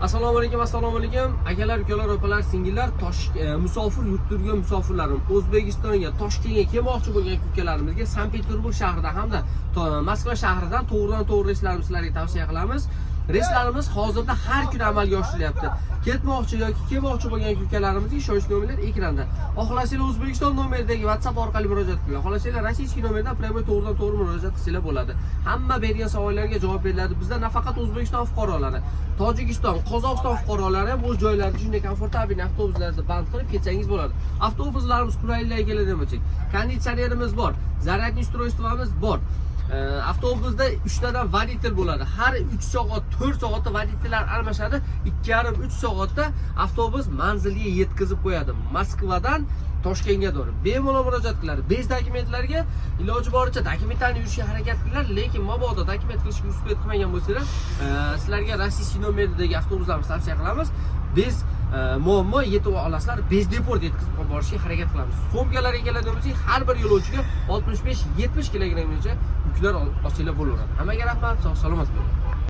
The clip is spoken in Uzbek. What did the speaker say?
Assalomu alaykum, akalar, ukalar, opalar, singillar, musofir yurtda yurgan musofirlarim, O'zbekistonga, Toshkentga kelmoqchi bo'lgan ukalarimizga Sankt-Peterburg shahridan hamda Moskva shahridan to'g'ridan-to'g'ri reyslarni sizlarga tavsiya qilamiz. Reyslarimiz hozirda har kun amalga oshirilyapti. Ketmoqchi yoki kelmoqchi bo'lgan ukalarimizga ishonch nomerlar ekranda. Xohlasanglar O'zbekiston nomeridagi WhatsApp orqali murojaat qiling. Xohlasanglar rossiyskiy nomerdan prямой to'g'ridan-to'g'ri murojaat qilsanglar bo'ladi. Hamma bergan savollarga javob beriladi. Bizda nafaqat O'zbekiston fuqarolari, Tojikiston, Qozog'iston fuqarolari ham o'z joylarida shunday komfortabil avtobuslarda band qilib ketsangiz bo'ladi. Avtobuslarimiz qulaylikga keladigan bo'lsak, konditsionerimiz bor, zaryadniy ustroystvamiz bor. Avtobusda 3 tadan voditel bo'ladi. Har 3 soat, 4 soatda voditellar almashadi. 2,5-3 soatda avtobus manzilga yetkazib qo'yadi. Moskvadan Toshkentga doğru. Bemalol murojaat qiladi. Bez dokumentlarga iloji boricha dokumentlarni yurishga harakat qilinglar, lekin mabodo dokument qilishga uspet qilmagan bo'lsanglar, sizlarga rossiyskiy nomerdagi avtobuslarni tavsiya qilamiz. Biz muammo yetib olasizlar, bez deport yetkazib borishga harakat qilamiz. So'mkalarga keladigan bo'lsak, har bir yo'lovchiga 65-70 kilogrammgacha yuklar olsanglar bo'laveradi. Hammaga rahmat, sog' salomat bo'ling.